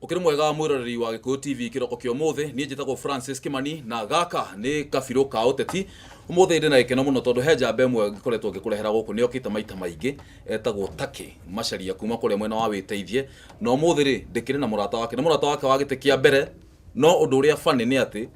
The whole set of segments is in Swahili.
Ukiri mwega mwiroreri wa Gikuyu TV kiroko kio muthe nie njitagwo Francis Kimani na gaka ni kabiro ka uteti umuthe ndi na ikeno muno tondu he njamba imwe ngikoretwo ngikurehera guku ni okite maita maingi etagwo Taki macaria kuma kure mwena wa Witeithie no muthe ri ndikire na murata wake wa gite kia mbere no undu uria fani ni ati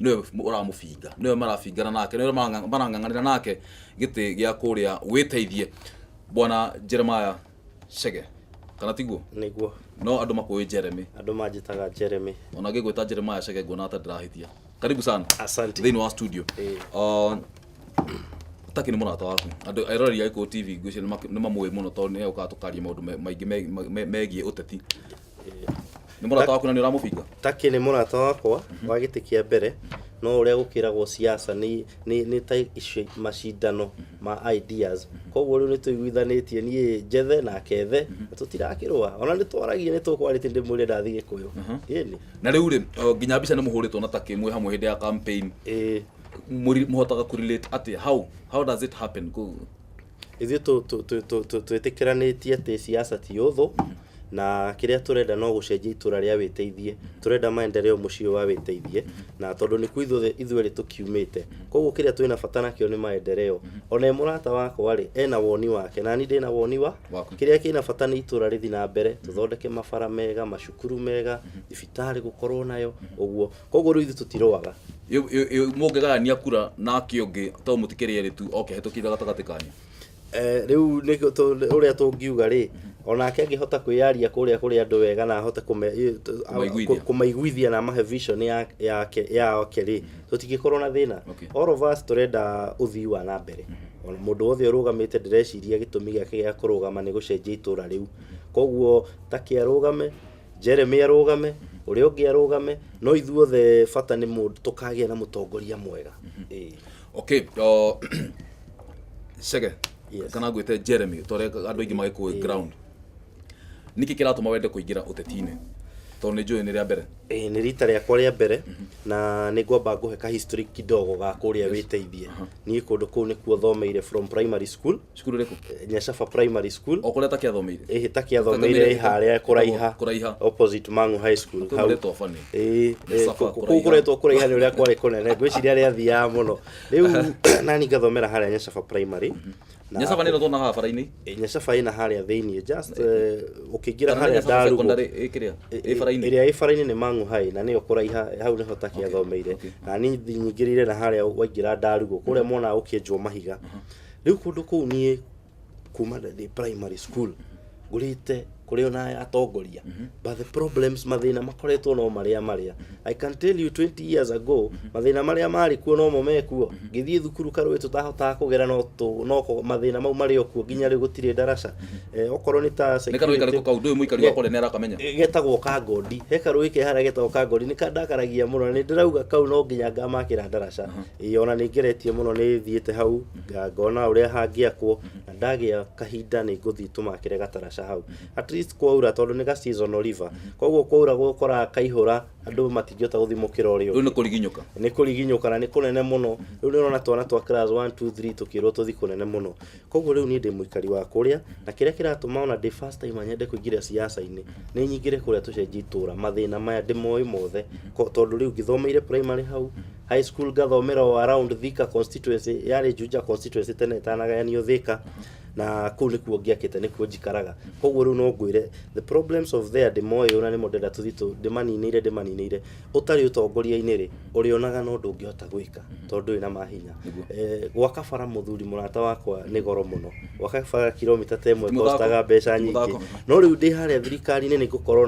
niwe uramufinga niwe marafingana nake niwe marang'ang'anira nake gite gia kuria Witeithie bwana Jeremiah Chege kana tiguo niguo no andu makuwi Jeremy andu manjitaga Jeremy ona ngigwita Jeremiah Chege ngona ta ndirahitia karibu sana asante thini wa studio Taki ni murata waku andu erori ya Gikuyu TV ngwici ni mamwe muno tondu ni ukatukaria maundu maingi megie uteti ni murata waku na ni uramufinga Taki ni murata wakwa wa gitikia mbere no uria gukiragwo siasa ni ta mashindano ma ideas koguo riu ni tuiguithanitie nie njethe na kethe tutirakirwa ona ni twaragia ni tukwarite ndi mwire ndathi Gikuyu yeni na riu ri nginya mbica ni muhuritwo na Taki mwe hamwe hindi ya campaign muhotaga ku relate ati how does it happen ithu twitikiranĩtie ati siasa ti uthu na kiria turenda no gucenjia itura ria Witeithie turenda maendeleo muciĩ wa Witeithie na tondu ni ithuĩ tukiumĩte koguo kiria twina bata nakio ni maendeleo ona murata wakwa ri ena woni wake na ni ndina woni wa kiria kina bata ni itura rithi na mbere tuthondeke mabara mega macukuru mega thibitari gukorwo nayo uguo koguo riu tutirwaga mungegania kura na kiongi to mutikiriere tu hetukire gatagati kanyu riu ni uria tungiuga ri onake angihota kwiyaria kuria andu wega na ahote kumaiguithia na mahe vision yake ri tutigikorwo na thina all of us turenda uthii wa na mbere ona mundu wothe urugamite ndireciria gitumi giake gia kurugama ni gucenjia itura riu koguo Taki arugame Jeremy arugame uria ungi arugame no ithuothe bata ni mundu tukagia na mutongoria mwega okay Chege kana gwite Jeremy tore andu ingi magikuwe ground niki kiratuma wende kuingira utetine tondu ni njui ni ria mbere ni rita riakwa ria mbere na ni ngwamba nguhe ka history kidogo ga kuria Witeithie ni kundu kuu ni kuo thomeire from primary school cukuru riku Nyasaba primary school okuria Taki athomeire Taki athomeire haria kuraiha opposite Mangu high school hau fani kukuretwo kuraiha ni uria kwari kunene ngwiciria ria thia muno riu nani ngathomera haria Nyasaba primary Nyasaba nino tona ha bara-ini Nyasaba ina haria thiini just ukigira haria Ndarugo ikiria bara-ini iria bara-ini ni Mangu high na ni ukuraiha hau niho Taki athomeire na ni nyingirire na haria waingira Ndarugo kuria mona ukienjwo mahiga riu kundu kuu ni kuma the primary school gurite kuri ona atongoria but the problems mathina makoretwo no maria I can tell you 20 years ago mathina maria mari kuo no momekuo ngithie thukuru karwe tutahota kugera no mathina mau mari okuo ginya ri gutire darasa okorwo ni ta security ko kaudu muikari wakore nera kamenya getagwo Kangodi he karwe ke hara getagwo Kangodi ni kandakaragia muno ni ndirauga kau no ginya ngamakira darasa ona ni ngeretie muno ni thiete hau ngona uria hangiakwo na ndagia kahinda ni nguthi tumakire gatarasha hau at least kwaura tondu ni ga seasonal river koguo kwaura gukora kaihura andu matingiota guthimukira urio riu ni kuriginyuka na ni kunene muno riu ni rona twana twa class 1 2 3 tukirwo tuthi kunene muno koguo riu ni ndi muikari wa kuria na kiria kiratuma ona the first time anyende kuingira siasa-ini ni nyingire kuria tucenjia itura mathina maya ndimoi mothe tondu riu ngithomeire primary hau high school gathomera around Thika constituency yari Juja constituency tene tanagayanio Thika na kuu ni kuo ngiakite ni kuo njikaraga koguo riu no ngwire the problems of there ndimoi ona ni modenda tuthitu ndimaninire utari utongoria-ini ri urionaga no ndungihota gwika tondu ina mahinya gwaka bara muthuri murata wakwa ni goro muno gwaka bara kilomita 1 kostaga mbeca nyingi no riu ndi haria thirikari-ini ni gukorwo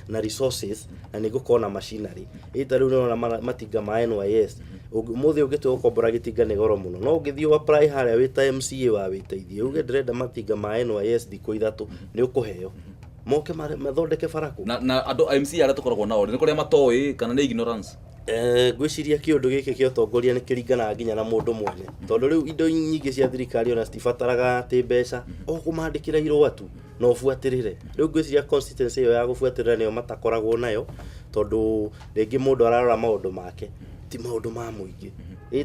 na resources na ni gukorwo na machinery ita riu no matinga ma NYS umuthi ugitwe ukombora gitinga ni goro muno no ungithio apply haria wita MCA wa Witeithie uge ndrenda matinga ma NYS thikũ 3 ni ukuheo moke mathondeke baraku na andu MCA ara tukoragwo nao ni kuria matoi kana ni ignorance gwiciria kiundu giki kia utongoria ni kiringana nginya na mundu mwene tondu riu indo nyingi cia thirikari ona citibataraga ati mbeca kumandikira irua tu no fuatirire riu gwiciria constituency iyo ya gufuatirira niyo matakoragwo nayo tondu ringi mundu ararora maundu make ti maundu ma muingi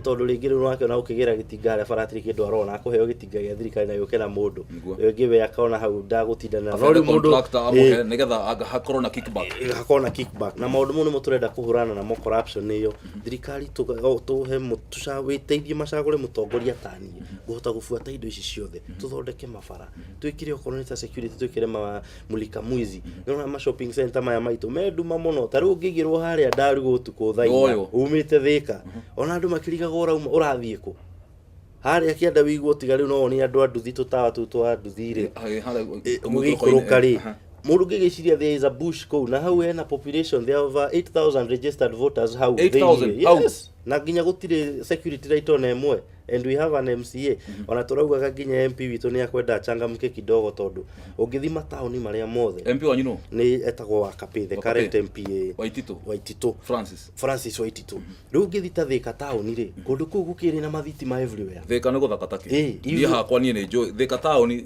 tondu ringi riu wake na ukigira gitingare baratiri kindu arona akuheo gitinga gia thirikari na yuke na mundu ngiwe akona hau ndagutindana no ri mundu nigetha hakorwo na kickback na maundu mu ni muturenda kuhurana na corruption niyo thirikari tuhe tucawiteithie macagure mutongoria tani guhota gufuata indo ici ciothe tuthondeke mabara twikire okorwo ni ta security twikire mulika mwizi nona ma shopping center maya maitu meduma muno taru ngigirwo haria ndari gutuku thaina umite thika ona andu makirigaga urathie ku haria kienda wigwo tiga riu no ni andu anduthi tutawa tu twa nduthire mugikuruka ri mundu ngigiciria there is a bush ko na hau ena population there over 8000 registered voters how 8000 yes na ginya gutire security right on emwe and we have an MCA ona turaugaga ginya MP witu ni akwenda changamke kidogo tondu ungithima tauni maria mothe MP wanyu no ni etagwo wa Kapithe current MPA Waititu Francis Waititu riu ngithita Thika tauni ri kundu kuu gukiri na mathitima everywhere Thika ni guthaka taki ni hakwa ni njo Thika tauni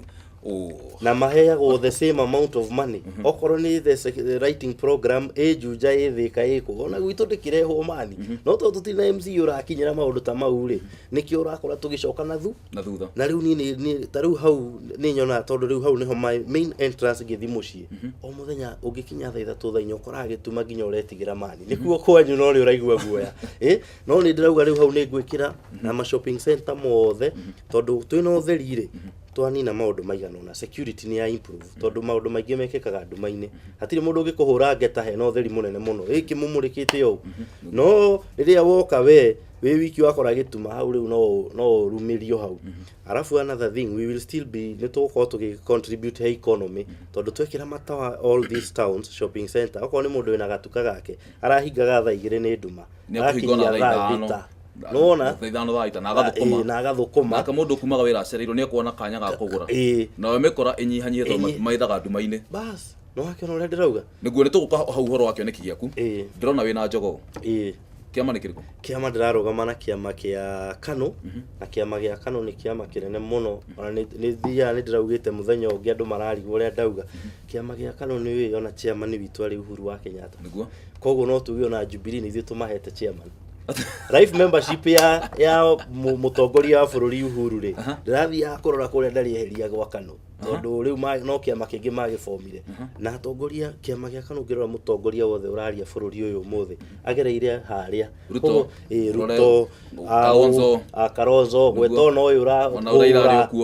na maheagwo the same amount of money okorwo ni the writing program juja Thika iko ona gwitu ndikirehwo mani no to tutina MC urakinyira maundu ta mau ri nikio urakora tugicoka na thutha na riu ni tariu hau ni nyona tondu riu hau niho my main entrance githi mucii o muthenya ungikinya tha 3 tha 4 ukora gituma ginya uretigira mani nikuo kwanyu no ri uraigua guoya no ni ndirauga riu hau ni ngwikira na ma shopping center mothe tondu twina utheri ri twanina maundu maigana na security ni ya improve tondu maundu maingi mekekaga ndumaine hatire mundu ungikuhura ngeta he no theri munene muno iki mumurikite yo no riria woka we wiki wakora gituma hau riu no rumirio hau arafu another thing we will still be nituko to contribute to economy tondu twekira matawa all these towns shopping center oko ni mundu wina gatuka gake arahingaga tha igire ni nduma akinya tha nona thaithano thaita na agathukuma naka mundu kumaga wira acereirwo ni kuona kanya ga kugura na we mekora inyihanyie maithaga ndumaine bas no akena uri ndirauga niguo ni tuguka hau horo wakio niki giaku ndirona wina njogo kiama ni kiriku kiama ndirarugama na kiama kia Kanu na kiama gia Kanu ni kiama kinene muno ona ni thia ni ndiraugite muthenya ungi andu mararigwo uria ndauga kiama gia Kanu ni wi ona chairman witu ari Uhuru wa Kenyatta niguo koguo no tugi ona Jubilee ni thio tumahete chairman life membership ya mutongoria wa bururi Uhuru ri ndirathia kurora kuria ndari eheria gwa Kanu tondu riu no kiama kingi magifomire na atongoria kiama gia Kanu ngirora mutongoria wothe uraria bururi uyu muthe agereire haria Ruto Kalonzo gwetona uyu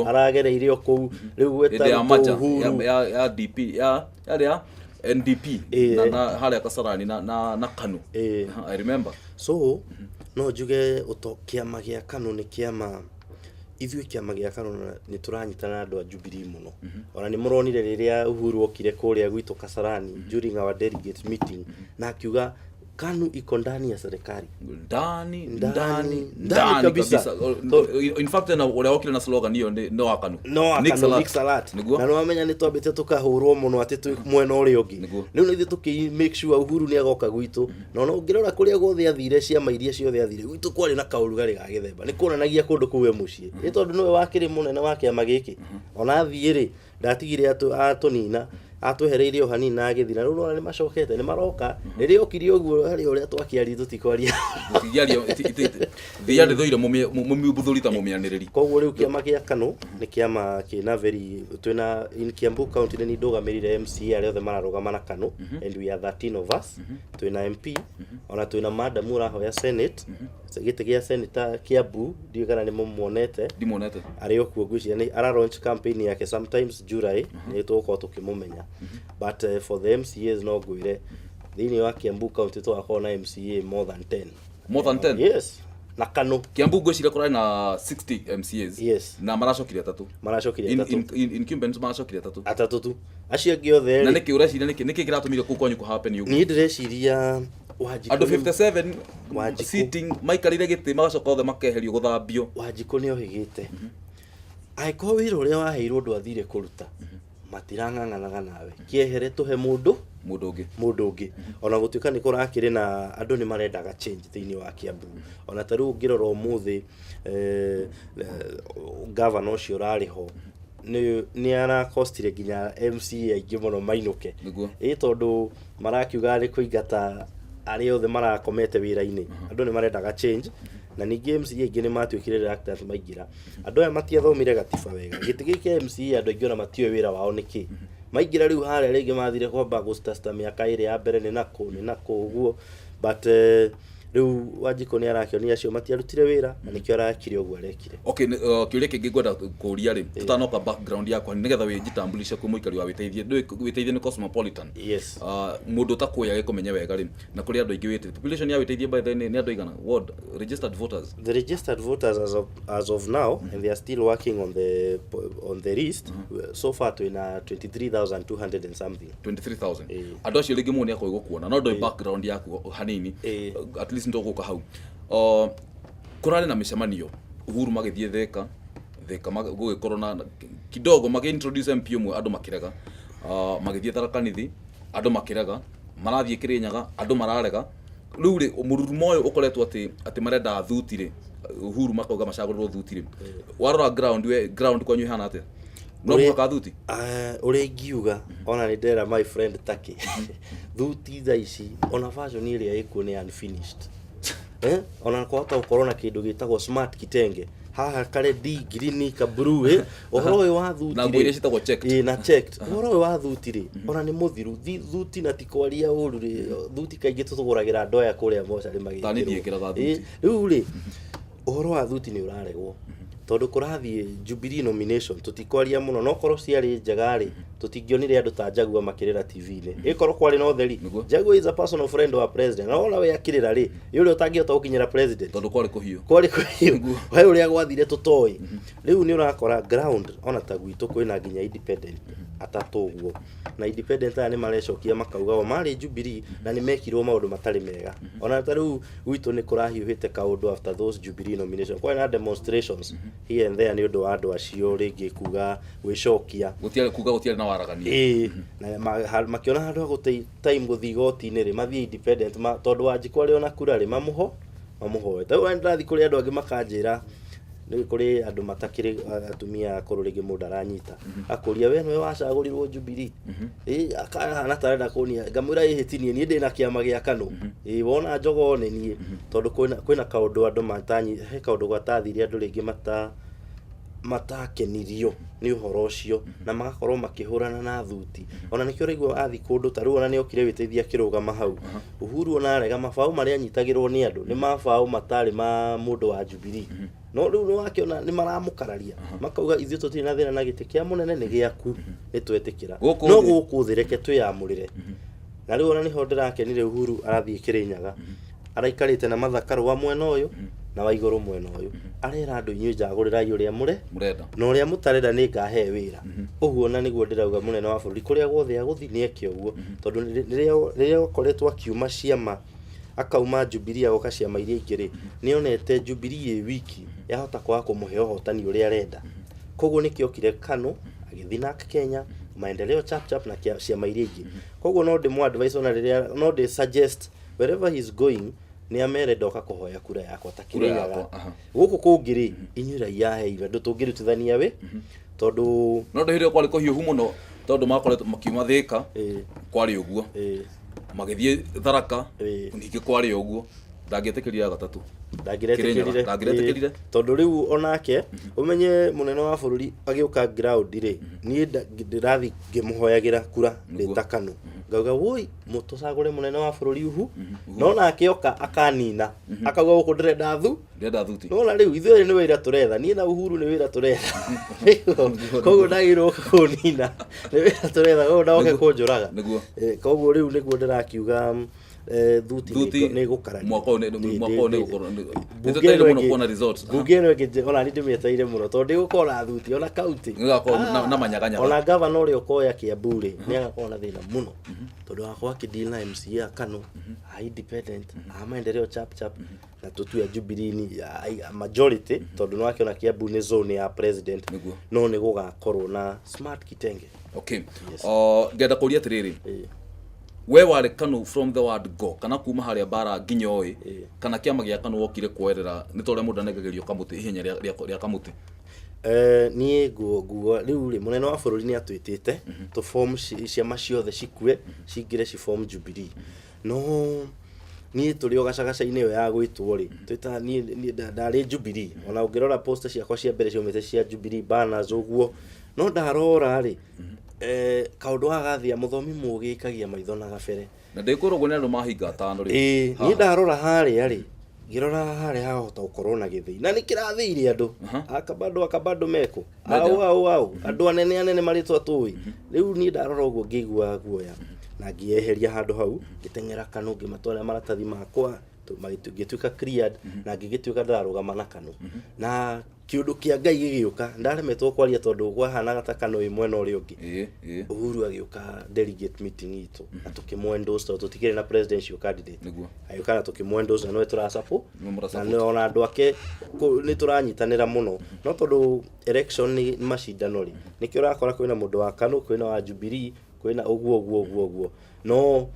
aragereire okuo riu gweta Uhuru ya DP ya NDP na haria Kasarani na Kanu I remember so no juge kiama gia Kanu ni kiama ithui kiama gia Kanu ni turanyitana andu a Jubilee muno ona ni muronire riria Uhuru okire kuria gwitu Kasarani during our delegate meeting na akiuga Kanu iko ndani ya serikali ndani kabisa in fact na ule okile na slogan hiyo no akanu Nick Salat na no amenya ni twambite tukahurwo muno ati tu mwena uri ungi riu ni tuki make sure Uhuru ni agoka gwitu no ngirora kuria gothe athire ciama iria ciothe athire gwitu kwari na kaurugari ga githemba ni kuonanagia kundu kuwe mucii ni tondu niwe wakiri munene wa kiama giki ona athire ndatigire atunina atuhereire o hanini na agithina riu no ni macokete ni maroka riria okiri oguo hari uria twakiari tutikwaria thia ndithoire mumibuthurita mumianiriri koguo riu kiama gia Kanu ni kiama kina very twina in Kiambu county ni ndugamirire MCA aria othe mararugama na Kanu and we are 13 of us twina MP ona twina madam urahoya Senate gite gia senator Kiambu ndigana ni mumuonete ndimonete ari okuo gwiciria ni ara launch campaign yake sometimes July ni tuko tukimumenya but for the MCAs no gwire thini wa Kiambu county to akona MCA more than 10 yes na Kanu Kiambu gwicira kurai na 60 MCAs yes na maracokire atatu incumbents maracokire atatu tu acio giothe na niki ureciria niki kiratumire kukwanyu ku happen uguo ni ndireciria Wanjiku ando 57 sitting maikarire giti magacoka othe makeherio guthambio Wanjiku ni ohigite aiko wira uria waheirwo ndu athire kuruta matirang'ang'anaga nawe kiehere tuhe mundu ungi ona gutuika ni kurakire na andu ni marendaga change thini wa Kiambu ona taru ngirora umuthi governor ucio rariho ni ara costire ginya MCA aingi muno mainuke tondu marakiuga ari kuingata ari othe marakomete wira-ini andu ni marendaga change na ningi MCA ingi ni matuikire reactors maingira andu aya matiathomire gatiba wega giti giki MCA andu aingi ona matioe wira wao niki maingira riu haria ringi mathire kwamba gustasta miaka iri ya mbere ni nako uguo but riu Wanjiku ni arakionia acio matiarutire wira na nikio arakire uguo arekire. Okay, kiuria kingi ngwenda kuria ri tutanoka background yakwa nigetha wijitambulishe kwi muikari wa Witeithie ni cosmopolitan. Yes. Mundu takuya gikumenya wega ri na kuri andu aingi Witeithie population ya Witeithie by the ni andu igana ward registered voters. The registered voters as of now and they are still working on the list. So far to ina 23,200 and something. 23,000. Andu acio ringi mu ni akoi gukuona no ndo background yaku hanini at least ndo guka hau kurari na micemanio Uhuru magithie theka gugikorwo na kidogo introduce MP umwe andu makirega magithie Tharaka-Nithi andu makirega marathie Kirinyaga andu mararega riu ri mururumo uyu ukoretwo ati marenda thuti Uhuru makauga macagurwo thuti warora ground kwanyu hana ate no muka thuti uri ngiuga ona ni ndera my friend Taki thuti thaici ona version iria ikuo ni unfinished ona kwata ukorona kindu gitagwo smart kitenge haha kare D green ka blue ohoro we wa thuti na ngwire citagwo checked na checked ohoro we wa thuti ri ona ni muthiru thuti na tikwaria uru ri thuti kaingi tutuguragira ndoya kuria moca ri magithiro tani thiekira thuti riu ri ohoro wa thuti ni uraregwo tondu kurathie Jubilee nomination tutikwaria muno no korwo ciari njagari tutingionire andu ta Njagua makirira TV-ini ikorwo kwari no theri Njagua is a personal friend wa president na ona we akirira ri yuri utangihota gukinyira president tondu kwari kuhiu we uri agwathire tutoi riu ni urakora ground ona ta gwitu kwina nginya independent atatu guo na independent ani marecokia makauga o mari Jubilee na ni mekirwo maundu matari mega ona ta riu gwitu ni kurahiuhite kaundu after those Jubilee nomination kwa na demonstrations here and there ni undu wa andu acio ringi kuga gwicokia gutiari na waragania na makiona handu ha gutei time guthi goti-ini ri mathie independent tondu Wanjiku ari ona kura ri mamuhoe ta we ndathi kuri andu angi makanjira ni kuri andu matakiri atumia akuru ringi mundu aranyita akuria we nwe wacagurirwo Jubilee akana tarenda kunia ngamwira ihitinie ni ndi na kiama gia KANU wona njogo ni tondu kwina kaundu andu matanyi he kaundu gwatathire andu ringi matakenirio ni uhoro ucio na magakorwo makihurana na thuti ona nikio rigwo athi kundu taru ona ni okire Witeithie kirugama hau Uhuru ona arega mabao mari anyitagirwo ni andu ni mabao matari ma mundu wa Jubilee no riu ni wakiona ni maramukararia makauga ithio tutiri na thina na giti kia munene ni giaku nitwetikira no guku thireke tuyamurire na riu ona ni ho ndirakenire Uhuru arathie Kirinyaga araikarite na mathakaru wa mwena uyu na wa iguru mwena uyu arera andu inyu njagurirai uria murenda no uria mutarenda ni ngahe wira uguo na niguo ndirauga munene wa bururi kuria guothe aguthi ni eke uguo tondu riria ukoretwo akiuma ciama akauma Jubilee agoka ciama iria ingiri ni onete Jubilee wiki yahota kwa kumuhe uhotani uria arenda koguo nikio kire KANU agithi na Kenya maendeleo chap na ciama iria ingi koguo no ndimo advice ona riria no de suggest wherever he is going ni amere ndoka kuhoya kura yakwa ta Kirinyaga guku kungiri inyura ya heiva ndo tungirutithania we tondu no ndihire kwari kuhiu muno tondu makoretwo makiuma thika kwari uguo magithie Tharaka ningi kwari uguo ndangitekiria gatatu ndagiretikirire tondu riu onake umenye munene wa bururi agiuka ground ri ni ndirathi ngimuhoyagira kura ndita KANU ngauga woi mutusagure munene wa bururi uhu no nake oka akanina akauga guku ndirenda thuti no na riu ithuĩ ni wira turetha ni na Uhuru ni wira turetha koguo ndagirwo kunina ni wira turetha koguo ndaoke kunjuraga koguo riu niguo ndirakiuga thuti ni gukarania mwako ni gukorwo nitutende muno kuona results bunge no ngi ona ni ndimieteire muno tondu gukora thuti ona county na manyaganya ona governor uri ukoya Kiambu ri ni agakorwo na thina muno tondu akwa kideal na MCA KANU independent maendeleo chap na tutu Jubilee ni majority tondu no akiona Kiambu ni zone ya president no ni gugakorwo na smart kitenge okay ngenda kuria tiriri we ware KANU from the word go kana kuma haria bara nginya oi kana kiama gia KANU wokire kwerera ni tore mundu anegegerio kamuti ihenya ria kamuti ni guo riu ri munene wa bururi ni atwitite to form ciama ciothe cikue cingire ci form Jubilee no niĩ tũrĩ o gacagaca-inĩ ĩyo ya gwĩtwo rĩ twĩta niĩ ndarĩ Jubilee ona ũngĩrora poster ciakwa cia mbere ciaumĩte cia Jubilee banners ũguo no ndarora rĩ kaũndũ gagathia mũthomi mũgĩ ikagia maitho na gabere na ndĩkũrũgwo nĩ andũ mahinga atano rĩ niĩ ndarora harĩa rĩ ngĩrora harĩa hahota gũkorwo na gĩthĩi na nĩ kĩrathĩire andũ akabando meko au andũ anene marĩtwa tũĩ rĩu niĩ ndarora ũguo ngĩigua guoya na ngĩeheria handũ hau ngĩteng'era Kanu ngĩmatwara maratathi makwa ngĩtuĩka cleared na ngĩgĩtuĩka ndararũgama na Kanu na kiũndũ kĩa Ngai gĩgĩũka ndaremetwo kwaria tondũ gwahanaga ta Kanu ĩ mwena ũrĩa ũngĩ Uhuru agĩũka delegate meeting itũ na tũkĩmwendorse tondũ tũtikĩrĩ na presidential candidate agĩũka na tũkĩmwendorse na nowe tũracapo na nĩona andũ ake nĩ tũranyitanĩra mũno no tondũ election nĩ macindano rĩ nĩkĩo ũrakora kwĩna mũndũ wa Kanu kwĩna wa Jubilee kwĩna ũguo no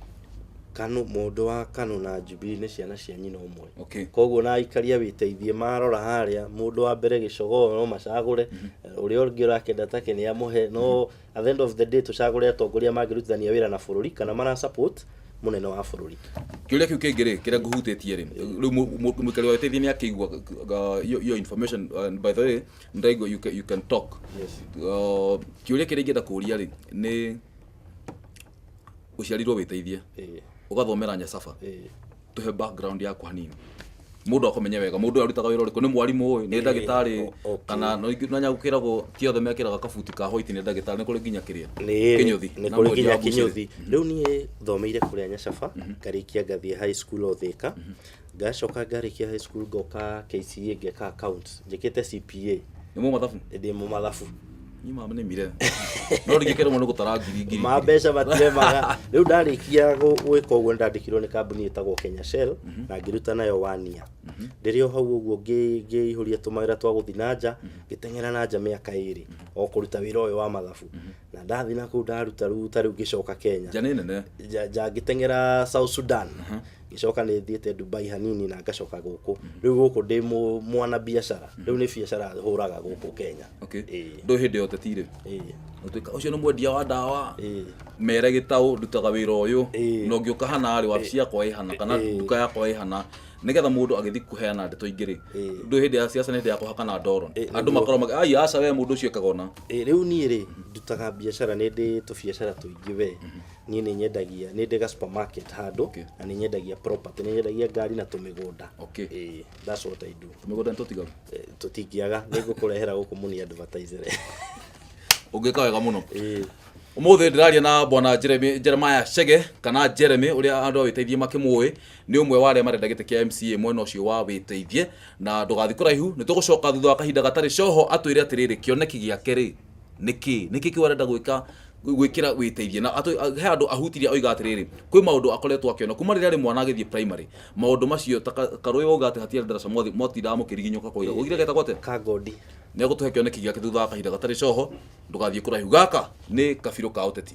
Kanu mũndũ wa Kanu na Jubilee nĩ ciana cia nyina ũmwe koguo na aikaria Witeithie marora harĩa mũndũ wa mbere gĩcogoo no macagũre ũrĩa ũngĩ ũrakenda take nĩ amũhe no at the end of the day tũcagũre atongoria mangĩrutithania wĩra na bũrũri kana mara support mũnene wa bũrũri kĩũria kĩu kĩngĩ rĩ kĩrĩa ngũhutĩtie rĩ rĩu mũikari wa Witeithie nĩ akĩigua your information by the way Ndaigo you can talk kĩũria kĩrĩa ingĩenda kũũria rĩ nĩ ũciarirwo Witeithie ugathomera Nyacafa tuhe background yaku hanini mundu akomenya wega mundu arutaga wĩra ũrĩkũ nĩ mwarimu nĩ ndagĩtarĩ kana no nyagũkĩragwo tiothe mekĩraga kabuti ka white nĩ ndagĩtarĩ nĩ kũrĩ nginya kĩrĩa Kĩnyũthi nĩ kũrĩ nginya Kĩnyũthi rĩu niĩ thomeire kũrĩa Nyacafa ngarĩkia ngathiĩ high school o Thika ngacoka ngarĩkia high school ngoka KCA ngeka accounts njĩkĩte CPA ndĩ mu mathabu ni mama nĩ mire no rigĩkĩrwo mũno gũtara ngiri mbeca matiremaga rĩu ndarĩkia gwĩka ũguo ndandĩkirwo nĩ kambuni ĩtagwo Kenya Shell na ngĩruta nayo 1 year ndĩrĩ o hau ũguo ngĩihũria tũmawĩra twa gũthiĩ na nja ngĩteng'era na nja mĩaka 2 o kũruta wĩra ũyũ wa mathabu na ndathi na kũu ndaruta rĩu ngĩcoka Kenya ngĩteng'era South Sudan gĩcoka nĩ thiĩte Dubai hanini na ngacoka gũkũ rĩu gũkũ ndĩ mwana biashara rĩu nĩ biashara hũraga gũkũ Kenya ndũ hĩndĩ yo tetire ũtuĩka ũcio nĩ mwendia wa ndawa mere gĩtaũ ndutaga wĩra ũyũ no ngĩũka hana rĩ wabici yakwa ĩhana kana nduka yakwa ĩhana nigetha mundu agĩthi kuheana ndeto ingĩ ndũ hĩndĩ ya siasa nĩ hĩndĩ ya kũhakana ndoro andũ makorwo ai aca we mundu ũcio kagona rĩu niĩ rĩ ndutaga biashara nĩ ndĩ tũbiashara tũingĩ we niĩ nĩ nyendagia nĩ ndĩ ga supermarket handũ na nĩ nyendagia property nĩ nyendagia ngari na tũmĩgũnda that's what I do tũmĩgũnda tũtigaru tũtingiaga nĩ ngũkũrehera gũkũ mũni advertiser ũngĩka wega mũno ũmũthĩ ndĩraria na bwana Jeremiah Chege kana Jeremy ũrĩa andũ a Witeithie makĩmũĩ nĩ ũmwe wa arĩa marenda gĩtĩ kĩa MCA mwena ũcio wa Witeithie na ndũgathi kũraihu nĩ tũgũcoka thutha wa kahinda gatarĩ coho atwĩre atĩrĩrĩ kĩoneki gĩake rĩ nĩkĩ kĩwarenda gwĩkĩra Witeithie na he andũ ahutirie oiga atĩrĩrĩ kwĩ maũndũ akoretwo akĩona kuma rĩrĩa arĩ mwana agĩthiĩ primary maũndũ macio ta karũĩ woga atĩ hatiarĩ ndaraca motindaga mũkĩriginyũka kwa ira ũgire getagwo atĩa Kagodi nĩ agũtũhe kĩoneki gĩake thutha wa kahinda gatarĩ coho ndũgathiĩ kũraihu gaka nĩ kabirũ ka ũteti